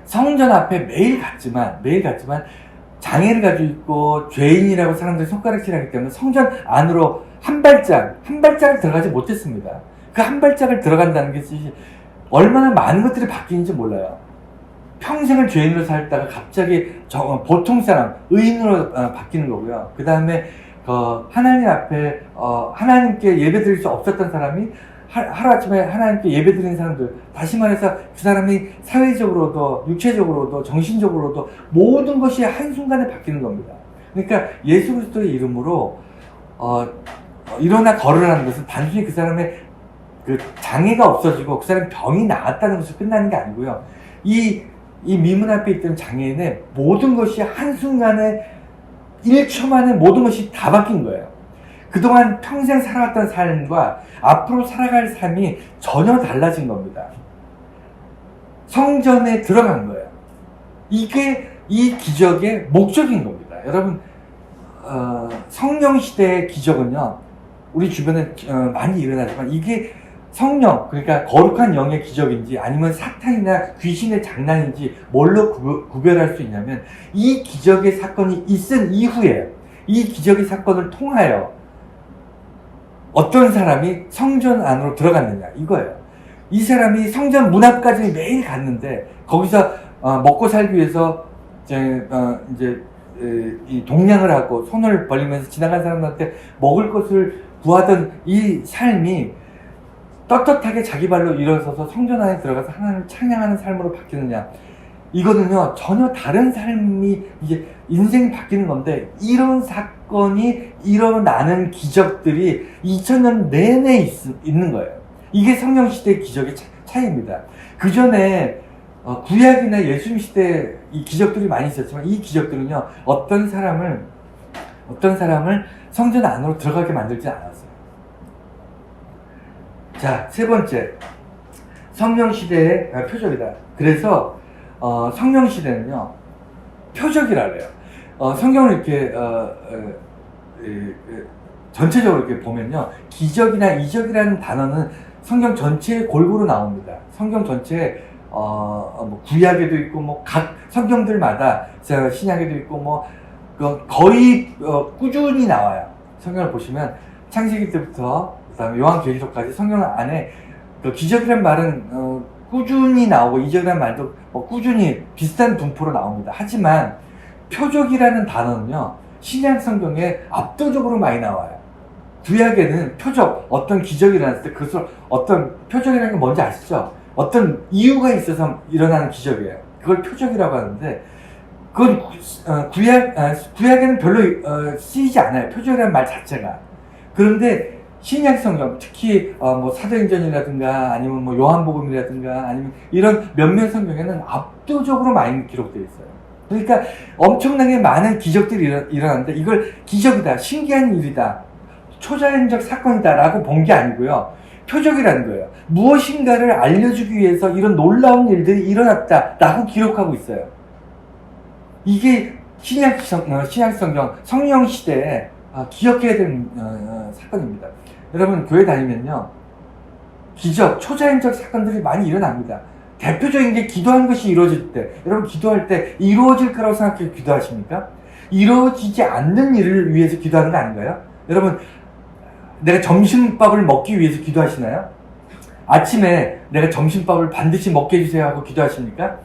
성전 앞에 매일 갔지만 장애를 가지고 있고 죄인이라고 사람들이 손가락질하기 때문에 성전 안으로 한 발짝을 들어가지 못했습니다. 그 한 발짝을 들어간다는 것이 얼마나 많은 것들이 바뀌는지 몰라요. 평생을 죄인으로 살다가 갑자기 보통 사람, 의인으로 바뀌는 거고요. 그 다음에 하나님 앞에 하나님께 예배드릴 수 없었던 사람이 하루아침에 하나님께 예배드리는 사람들, 다시 말해서 그 사람이 사회적으로도 육체적으로도 정신적으로도 모든 것이 한순간에 바뀌는 겁니다. 그러니까 예수 그리스도의 이름으로 일어나 걸으라는 것은 단순히 그 사람의 그 장애가 없어지고 그 사람의 병이 나았다는 것으로 끝나는 게 아니고요. 이 미문 앞에 있던 장애인의 모든 것이 한순간에 1초 만에 모든 것이 다 바뀐 거예요. 그동안 평생 살아왔던 삶과 앞으로 살아갈 삶이 전혀 달라진 겁니다. 성전에 들어간 거예요. 이게 이 기적의 목적인 겁니다. 여러분, 성령 시대의 기적은요, 우리 주변에 많이 일어나지만 이게 성령, 그러니까 거룩한 영의 기적인지 아니면 사탄이나 귀신의 장난인지 뭘로 구별할 수 있냐면 이 기적의 사건이 있은 이후에 이 기적의 사건을 통하여 어떤 사람이 성전 안으로 들어갔느냐 이거예요. 이 사람이 성전 문 앞까지 매일 갔는데 거기서 먹고 살기 위해서 이 동냥을 하고 손을 벌리면서 지나간 사람한테 먹을 것을 구하던 이 삶이 떳떳하게 자기 발로 일어서서 성전 안에 들어가서 하나님을 찬양하는 삶으로 바뀌느냐, 이거는요 전혀 다른 삶이 이제 인생이 바뀌는 건데, 이런 사건이 일어나는 기적들이 2000년 내내 있는 거예요. 이게 성령 시대의 기적의 차이입니다. 그 전에 구약이나 예수님 시대에 이 기적들이 많이 있었지만 이 기적들은요 어떤 사람을 성전 안으로 들어가게 만들지 않았어요. 자, 세 번째, 성령 시대의 표적이다. 그래서 성령 시대는요 표적이라 그래요. 성경을 이렇게 전체적으로 이렇게 보면요, 기적이나 이적이라는 단어는 성경 전체에 골고루 나옵니다. 성경 전체에 뭐 구약에도 있고 뭐 각 성경들마다, 신약에도 있고 뭐 거의 꾸준히 나와요. 성경을 보시면 창세기 때부터 그다음에 요한계시록까지 성경 안에 기적이란 말은 꾸준히 나오고 이적이란 말도 꾸준히 비슷한 분포로 나옵니다. 하지만 표적이라는 단어는요 신약 성경에 압도적으로 많이 나와요. 구약에는 표적, 어떤 기적이 일어났을 때 그것을 어떤 표적이라는 게 뭔지 아시죠? 어떤 이유가 있어서 일어나는 기적이에요. 그걸 표적이라고 하는데, 그건 구약에는 별로 쓰이지 않아요. 표적이라는 말 자체가. 그런데 신약 성경, 특히 뭐 사도행전이라든가 아니면 뭐 요한복음이라든가 아니면 이런 몇몇 성경에는 압도적으로 많이 기록되어 있어요. 그러니까 엄청나게 많은 기적들이 일어나는데 이걸 기적이다, 신기한 일이다, 초자연적 사건이다 라고 본 게 아니고요, 표적이라는 거예요. 무엇인가를 알려주기 위해서 이런 놀라운 일들이 일어났다 라고 기록하고 있어요. 이게 신약 성경, 성령 시대에 기억해야 되는 사건입니다. 여러분, 교회 다니면요 기적, 초자연적 사건들이 많이 일어납니다. 대표적인 게 기도하는 것이 이루어질 때, 여러분 기도할 때 이루어질 거라고 생각해서 기도하십니까? 이루어지지 않는 일을 위해서 기도하는 거 아닌가요? 여러분, 내가 점심밥을 먹기 위해서 기도하시나요? 아침에 내가 점심밥을 반드시 먹게 해주세요 하고 기도하십니까?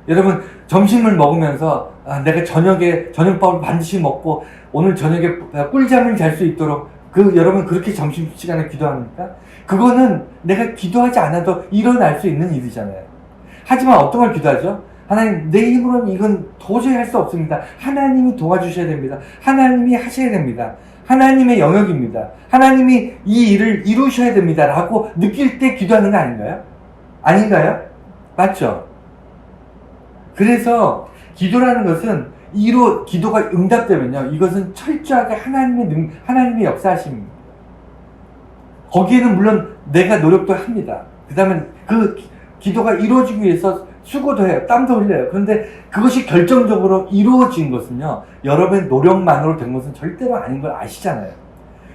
여러분, 점심을 먹으면서 내가 저녁밥을 반드시 먹고 오늘 저녁에 꿀잠을 잘 수 있도록 여러분 그렇게 점심시간에 기도합니까? 그거는 내가 기도하지 않아도 일어날 수 있는 일이잖아요. 하지만 어떤 걸 기도하죠? 하나님, 내 힘으로는 이건 도저히 할 수 없습니다. 하나님이 도와주셔야 됩니다. 하나님이 하셔야 됩니다. 하나님의 영역입니다. 하나님이 이 일을 이루셔야 됩니다 라고 느낄 때 기도하는 거 아닌가요? 아닌가요? 맞죠? 그래서 기도라는 것은 기도가 응답되면요, 이것은 철저하게 하나님의 역사하심입니다. 거기에는 물론 내가 노력도 합니다. 그 다음에 그 기도가 이루어지기 위해서 수고도 해요. 땀도 흘려요. 그런데 그것이 결정적으로 이루어진 것은요, 여러분의 노력만으로 된 것은 절대로 아닌 걸 아시잖아요.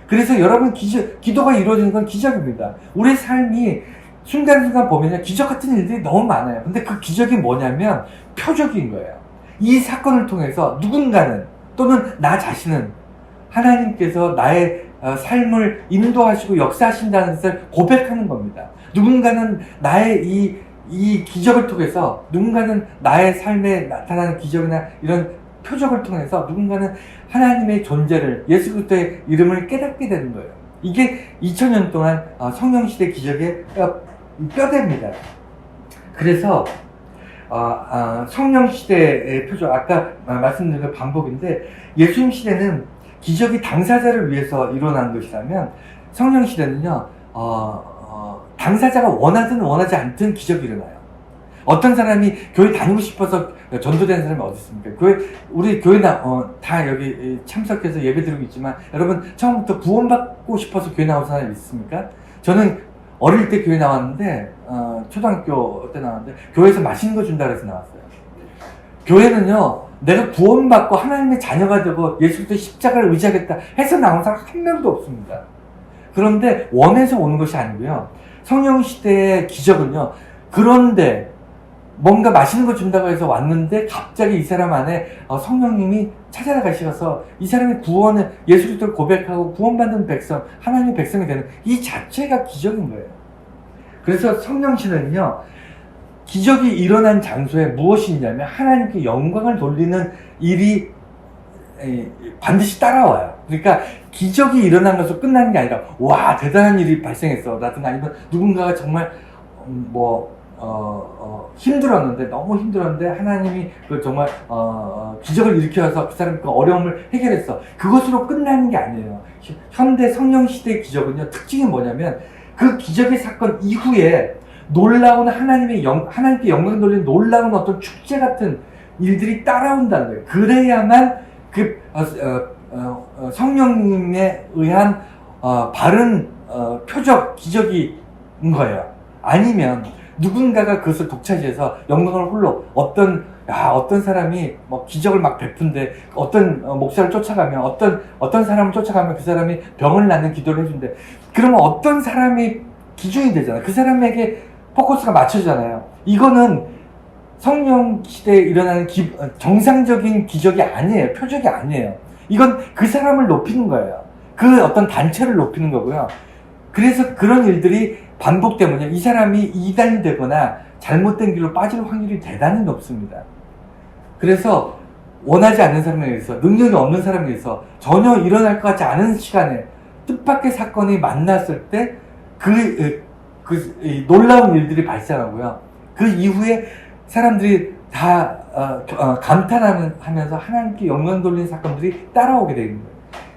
그래서 여러분 기도가 이루어지는 건 기적입니다. 우리 삶이 순간순간 보면 기적 같은 일들이 너무 많아요. 근데 그 기적이 뭐냐면 표적인 거예요. 이 사건을 통해서 누군가는, 또는 나 자신은 하나님께서 나의 삶을 인도하시고 역사하신다는 것을 고백하는 겁니다. 누군가는 나의 이 기적을 통해서, 누군가는 나의 삶에 나타나는 기적이나 이런 표적을 통해서 누군가는 하나님의 존재를, 예수 그리스도의 이름을 깨닫게 되는 거예요. 이게 2000년 동안 성령시대 기적의 뼈대입니다. 그래서 성령시대의 표적, 아까 말씀드린 그 반복인데, 예수님 시대는 기적이 당사자를 위해서 일어난 것이라면, 성령시대는요 당사자가 원하든 원하지 않든 기적이 일어나요. 어떤 사람이 교회 다니고 싶어서 전도되는 사람이 어디 있습니까? 우리 교회 다 여기 참석해서 예배 드리고 있지만, 여러분 처음부터 구원받고 싶어서 교회 나온 사람이 있습니까? 저는 어릴 때 교회 나왔는데, 초등학교 때 나왔는데, 교회에서 맛있는 거 준다 그래서 나왔어요. 교회는요, 내가 구원받고 하나님의 자녀가 되고 예수 그리스도의 십자가를 의지하겠다 해서 나온 사람 한 명도 없습니다. 그런데 원해서 오는 것이 아니고요, 성령시대의 기적은요, 그런데 뭔가 맛있는 거 준다고 해서 왔는데 갑자기 이 사람 안에 성령님이 찾아가셔서 이 사람의 구원을, 예수 그리스도를 고백하고 구원받는 백성, 하나님의 백성이 되는 이 자체가 기적인 거예요. 그래서 성령시대는요, 기적이 일어난 장소에 무엇이 있냐면 하나님께 영광을 돌리는 일이 반드시 따라와요. 그러니까 기적이 일어난 것으로 끝나는 게 아니라, 와 대단한 일이 발생했어 라든가, 아니면 누군가가 정말 힘들었는데, 너무 힘들었는데 하나님이 정말 기적을 일으켜서 그 사람 그 어려움을 해결했어, 그것으로 끝나는 게 아니에요. 현대 성령시대의 기적은요, 특징이 뭐냐면 그 기적의 사건 이후에 놀라운 하나님께 영광 돌리는 놀라운 어떤 축제 같은 일들이 따라온다는 거예요. 그래야만 그 성령님에 의한 바른 표적, 기적인 거예요. 아니면 누군가가 그것을 독차지해서 영광을 홀로, 어떤 사람이 뭐 기적을 막 베푼데, 어떤 목사를 쫓아가면, 어떤 사람을 쫓아가면 그 사람이 병을 낫는 기도를 해준대. 그러면 어떤 사람이 기준이 되잖아요. 그 사람에게 포커스가 맞춰지잖아요. 이거는 성령 시대에 일어나는 정상적인 기적이 아니에요. 표적이 아니에요. 이건 그 사람을 높이는 거예요. 그 어떤 단체를 높이는 거고요. 그래서 그런 일들이 반복되면 이 사람이 이단이 되거나 잘못된 길로 빠질 확률이 대단히 높습니다. 그래서 원하지 않는 사람에 의해서, 능력이 없는 사람에 의해서 전혀 일어날 것 같지 않은 시간에 뜻밖의 사건이 만났을 때 놀라운 일들이 발생하고요. 그 이후에 사람들이 다 감탄하면서 하나님께 영광 돌리는 사건들이 따라오게 되는 거예요.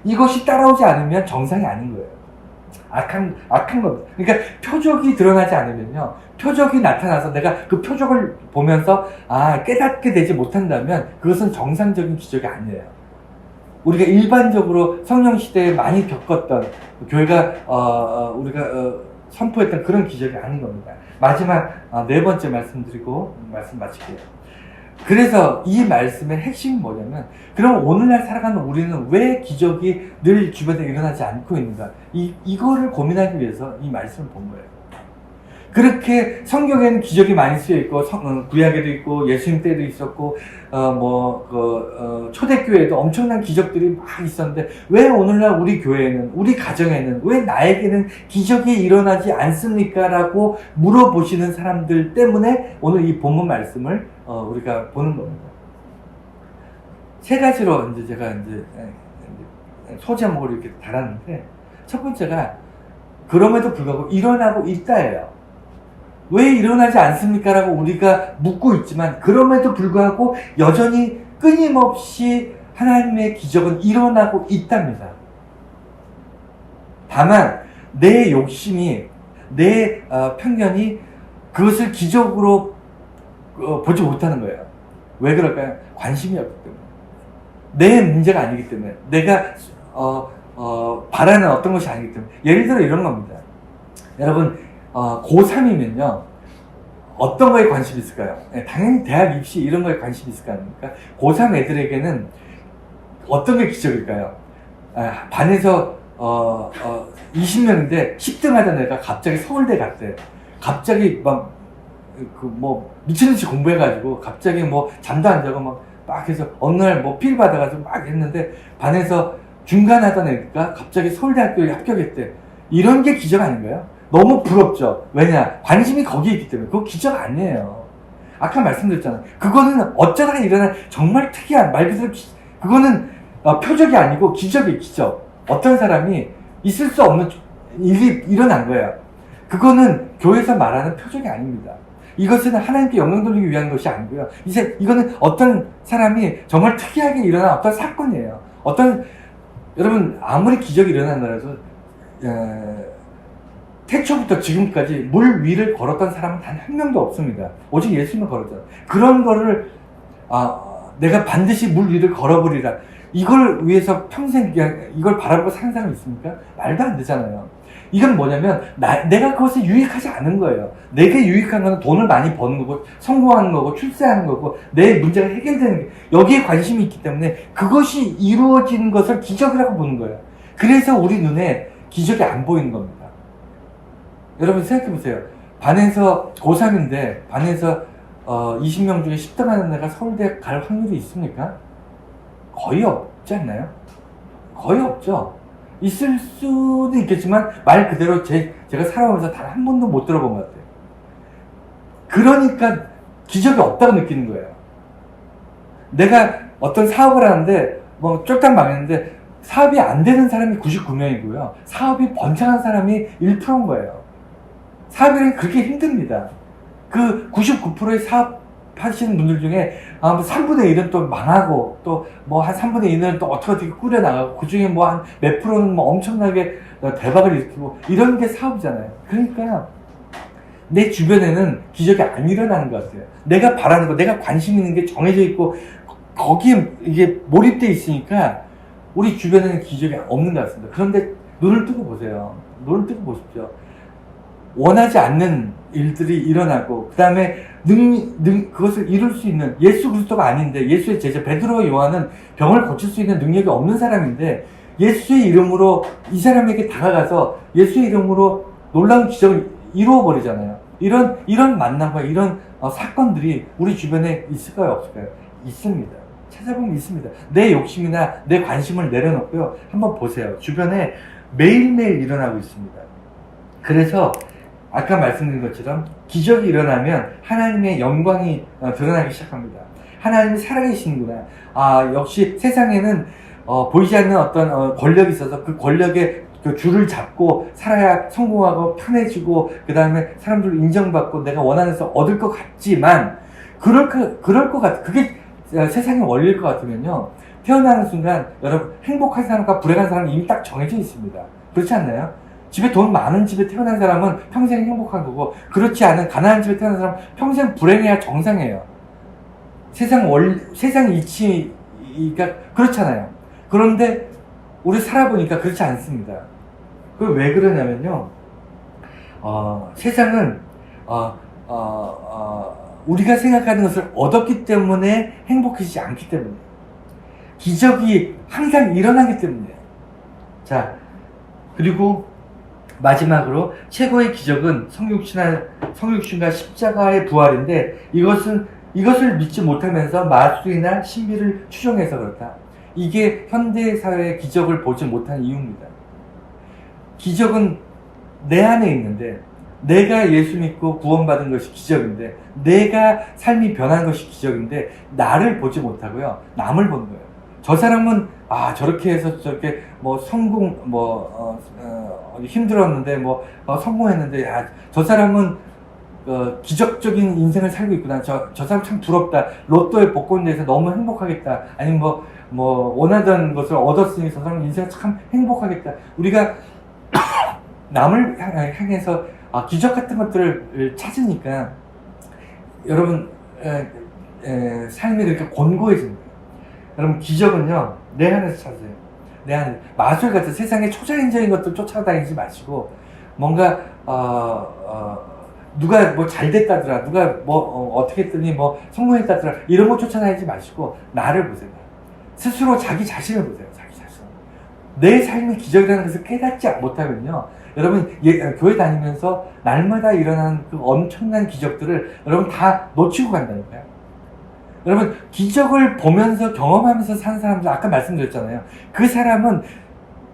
이것이 따라오지 않으면 정상이 아닌 거예요. 악한 겁니다. 그러니까 표적이 드러나지 않으면요, 표적이 나타나서 내가 그 표적을 보면서 깨닫게 되지 못한다면 그것은 정상적인 기적이 아니에요. 우리가 일반적으로 성령시대에 많이 겪었던, 교회가 우리가 선포했던 그런 기적이 아닌 겁니다. 마지막 네 번째 말씀드리고 말씀 마칠게요. 그래서 이 말씀의 핵심이 뭐냐면, 그럼 오늘날 살아가는 우리는 왜 기적이 늘 주변에 일어나지 않고 있는가, 이거를 고민하기 위해서 이 말씀을 본 거예요. 그렇게 성경에는 기적이 많이 쓰여 있고, 구약에도 있고, 예수님 때도 있었고, 초대교회에도 엄청난 기적들이 막 있었는데, 왜 오늘날 우리 교회에는, 우리 가정에는, 왜 나에게는 기적이 일어나지 않습니까? 라고 물어보시는 사람들 때문에 오늘 이 본문 말씀을 우리가 보는 겁니다. 세 가지로 이제 제가 소제목을 이렇게 달았는데, 첫 번째가 그럼에도 불구하고 일어나고 있다예요. 왜 일어나지 않습니까? 라고 우리가 묻고 있지만, 그럼에도 불구하고 여전히 끊임없이 하나님의 기적은 일어나고 있답니다. 다만 내 욕심이, 내 편견이 그것을 기적으로 보지 못하는 거예요. 왜 그럴까요? 관심이 없기 때문에. 내 문제가 아니기 때문에, 내가 바라는 어떤 것이 아니기 때문에. 예를 들어 이런 겁니다. 여러분, 고3이면요. 어떤 거에 관심이 있을까요? 당연히 대학 입시 이런 거에 관심이 있을 거 아닙니까? 고3 애들에게는 어떤 게 기적일까요? 반에서 20명인데 10등 하던 애가 갑자기 서울대 갔대. 갑자기 미친듯이 공부해가지고 갑자기 잠도 안 자고 막 해서 어느 날 필 받아가지고 막 했는데 반에서 중간 하던 애가 갑자기 서울대학교에 합격했대. 이런 게 기적 아닌가요? 너무 부럽죠. 왜냐? 관심이 거기에 있기 때문에. 그거 기적 아니에요. 아까 말씀드렸잖아요. 그거는 어쩌다가 일어난 정말 특이한 말 그대로 그거는 표적이 아니고 기적이에요. 기적. 어떤 사람이 있을 수 없는 일이 일어난 거예요. 그거는 교회에서 말하는 표적이 아닙니다. 이것은 하나님께 영광 돌리기 위한 것이 아니고요. 이거는 어떤 사람이 정말 특이하게 일어난 어떤 사건이에요. 여러분, 아무리 기적이 일어난다고 해서, 태초부터 지금까지 물 위를 걸었던 사람은 단 한 명도 없습니다. 오직 예수님을 걸었잖아요. 그런 거를, 내가 반드시 물 위를 걸어버리라. 이걸 위해서 평생 이걸 바라보고 사는 사람이 있습니까? 말도 안 되잖아요. 이건 뭐냐면 내가 그것에 유익하지 않은 거예요. 내게 유익한 거는 돈을 많이 버는 거고 성공하는 거고 출세하는 거고 내 문제가 해결되는 게 여기에 관심이 있기 때문에 그것이 이루어지는 것을 기적이라고 보는 거예요. 그래서 우리 눈에 기적이 안 보이는 겁니다. 여러분 생각해 보세요. 반에서 고3인데 반에서 20명 중에 10등 하는 애가 서울대 갈 확률이 있습니까? 거의 없지 않나요? 거의 없죠. 있을 수는 있겠지만 말 그대로 제가 살아오면서 단 한 번도 못 들어본 것 같아요. 그러니까 기적이 없다고 느끼는 거예요. 내가 어떤 사업을 하는데 쫄딱 망했는데 사업이 안 되는 사람이 99명이고요. 사업이 번창한 사람이 1%인 거예요. 사업이라는 그렇게 힘듭니다. 그 99%의 사업 하시는 분들 중에 3분의 1은 또 망하고 또 한 3분의 2는 또 어떻게 꾸려나가고 그 중에 한 몇 프로는 엄청나게 대박을 일으키고 이런 게 사업이잖아요. 그러니까 내 주변에는 기적이 안 일어나는 것 같아요. 내가 바라는 거, 내가 관심 있는 게 정해져 있고 거기에 이게 몰입되어 있으니까 우리 주변에는 기적이 없는 것 같습니다. 그런데 눈을 뜨고 보세요. 눈을 뜨고 보십시오. 원하지 않는 일들이 일어나고 그 다음에 그것을 이룰 수 있는 예수 그리스도가 아닌데 예수의 제자 베드로와 요한은 병을 고칠 수 있는 능력이 없는 사람인데 예수의 이름으로 이 사람에게 다가가서 예수의 이름으로 놀라운 기적을 이루어버리잖아요. 이런 만남과 이런 사건들이 우리 주변에 있을까요? 없을까요? 있습니다. 찾아보면 있습니다. 내 욕심이나 내 관심을 내려놓고요. 한번 보세요. 주변에 매일매일 일어나고 있습니다. 그래서 아까 말씀드린 것처럼 기적이 일어나면 하나님의 영광이 드러나기 시작합니다. 하나님이 살아계시는구나. 역시 세상에는 보이지 않는 어떤 권력이 있어서 그 권력의 그 줄을 잡고 살아야 성공하고 편해지고 그 다음에 사람들로 인정받고 내가 원하는 것을 얻을 것 같지만 그럴 것 그게 세상의 원리일 것 같으면요. 태어나는 순간 여러분 행복한 사람과 불행한 사람이 이미 딱 정해져 있습니다. 그렇지 않나요? 집에 돈 많은 집에 태어난 사람은 평생 행복한 거고 그렇지 않은 가난한 집에 태어난 사람은 평생 불행해야 정상이에요. 세상 이치가 그렇잖아요. 그런데 우리 살아보니까 그렇지 않습니다. 그게 왜 그러냐면요. 세상은 우리가 생각하는 것을 얻었기 때문에 행복해지지 않기 때문에 기적이 항상 일어나기 때문이에요. 자, 그리고 마지막으로 최고의 기적은 성육신과 십자가의 부활인데 이것을 믿지 못하면서 마술이나 신비를 추종해서 그렇다. 이게 현대사회의 기적을 보지 못한 이유입니다. 기적은 내 안에 있는데 내가 예수 믿고 구원받은 것이 기적인데 내가 삶이 변한 것이 기적인데 나를 보지 못하고요. 남을 보는 거예요. 저 사람은 저렇게 해서 저렇게 성공 힘들었는데 성공했는데 저 사람은 기적적인 인생을 살고 있구나. 저 사람 참 부럽다. 로또에 복권 내서 너무 행복하겠다. 아니면 원하던 것을 얻었으니 저 사람 인생 참 행복하겠다. 우리가 남을 향해서 기적 같은 것들을 찾으니까 여러분 삶이 그렇게 곤고해집니다. 여러분 기적은요 내 안에서 찾으세요. 내 안에 마술 같은 세상의 초자연적인 것들 쫓아다니지 마시고 뭔가 누가 뭐 잘 됐다더라, 누가 뭐 어떻게 했더니 뭐 성공했다더라, 이런 거 쫓아다니지 마시고 나를 보세요. 스스로 자기 자신을 보세요. 자기 자신. 내 삶의 기적이라는 것을 깨닫지 못하면요, 여러분 교회 다니면서 날마다 일어나는 그 엄청난 기적들을 여러분 다 놓치고 간다니까요. 여러분, 기적을 보면서 경험하면서 사는 사람들, 아까 말씀드렸잖아요. 그 사람은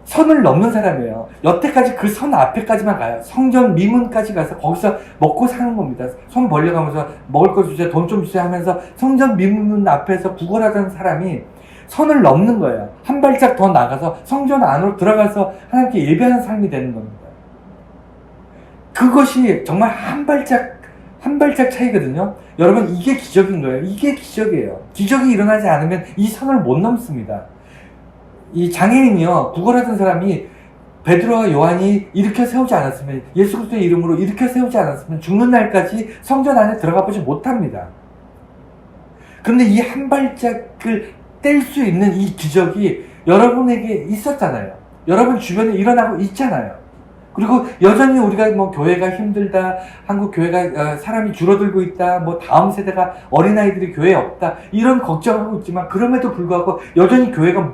선을 넘는 사람이에요. 여태까지 그 선 앞에까지만 가요. 성전 미문까지 가서 거기서 먹고 사는 겁니다. 손 벌려가면서 먹을 거 주세요, 돈 좀 주세요 하면서 성전 미문 앞에서 구걸하던 사람이 선을 넘는 거예요. 한 발짝 더 나가서 성전 안으로 들어가서 하나님께 예배하는 삶이 되는 겁니다. 그것이 정말 한 발짝 차이거든요. 여러분, 이게 기적인 거예요. 이게 기적이에요. 기적이 일어나지 않으면 이 선을 못 넘습니다. 이 장애인이요, 구걸하던 사람이 베드로와 요한이 일으켜 세우지 않았으면, 예수 그리스도의 이름으로 일으켜 세우지 않았으면 죽는 날까지 성전 안에 들어가 보지 못합니다. 그런데 이 한 발짝을 뗄 수 있는 이 기적이 여러분에게 있었잖아요. 여러분 주변에 일어나고 있잖아요. 그리고 여전히 우리가 뭐 교회가 힘들다, 한국 교회가 사람이 줄어들고 있다, 뭐 다음 세대가 어린아이들이 교회에 없다, 이런 걱정하고 있지만 그럼에도 불구하고 여전히 교회가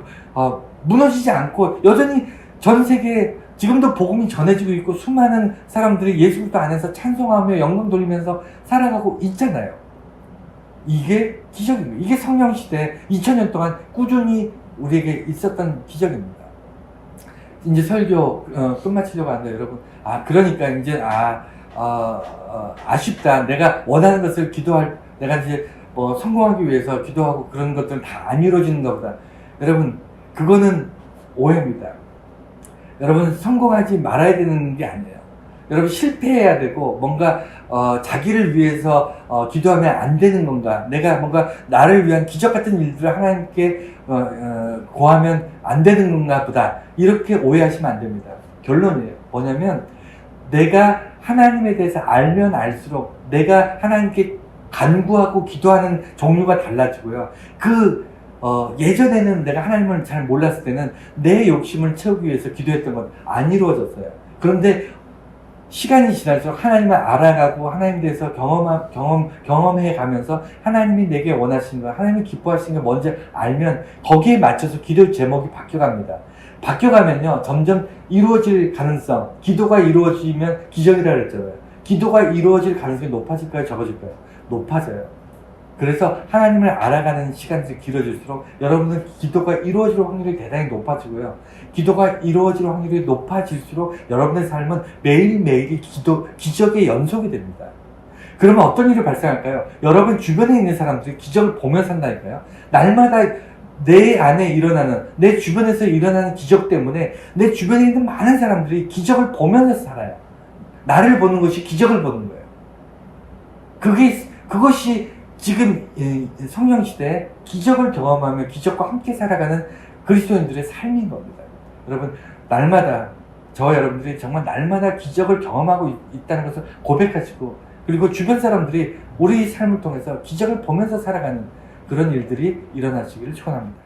무너지지 않고 여전히 전 세계에 지금도 복음이 전해지고 있고 수많은 사람들이 예수 그리스도 안에서 찬송하며 영광 돌리면서 살아가고 있잖아요. 이게 기적입니다. 이게 성령 시대 2000년 동안 꾸준히 우리에게 있었던 기적입니다. 이제 설교 끝마치려고 하는데, 여러분, 그러니까 이제 아쉽다, 내가 원하는 것을 내가 이제 뭐 성공하기 위해서 기도하고 그런 것들은 다 안 이루어지는가 보다. 여러분, 그거는 오해입니다. 여러분, 성공하지 말아야 되는 게 아니에요. 여러분, 실패해야 되고 뭔가 자기를 위해서 기도하면 안 되는 건가, 내가 뭔가 나를 위한 기적 같은 일들을 하나님께 구하면 안 되는 건가 보다, 이렇게 오해하시면 안 됩니다. 결론이에요. 뭐냐면, 내가 하나님에 대해서 알면 알수록 내가 하나님께 간구하고 기도하는 종류가 달라지고요. 예전에는 내가 하나님을 잘 몰랐을 때는 내 욕심을 채우기 위해서 기도했던 건 안 이루어졌어요. 그런데 시간이 지날수록 하나님을 알아가고 하나님에 대해서 경험해 가면서 하나님이 내게 원하시는 거, 하나님이 기뻐하시는 걸 먼저 알면 거기에 맞춰서 기도 제목이 바뀌어갑니다. 바뀌어가면요, 점점 이루어질 가능성, 기도가 이루어지면 기적이라 그랬잖아요. 기도가 이루어질 가능성이 높아질까요, 적어질까요? 높아져요. 그래서 하나님을 알아가는 시간이 길어질수록 여러분은 기도가 이루어질 확률이 대단히 높아지고요. 기도가 이루어질 확률이 높아질수록 여러분의 삶은 매일매일이 기적의 연속이 됩니다. 그러면 어떤 일이 발생할까요? 여러분 주변에 있는 사람들이 기적을 보며 산다니까요. 날마다 내 안에 일어나는, 내 주변에서 일어나는 기적 때문에 내 주변에 있는 많은 사람들이 기적을 보면서 살아요. 나를 보는 것이 기적을 보는 거예요. 그것이 지금 성령 시대에 기적을 경험하며 기적과 함께 살아가는 그리스도인들의 삶인 겁니다. 여러분, 날마다 저와 여러분들이 정말 날마다 기적을 경험하고 있다는 것을 고백하시고, 그리고 주변 사람들이 우리 삶을 통해서 기적을 보면서 살아가는 그런 일들이 일어나시기를 축원합니다.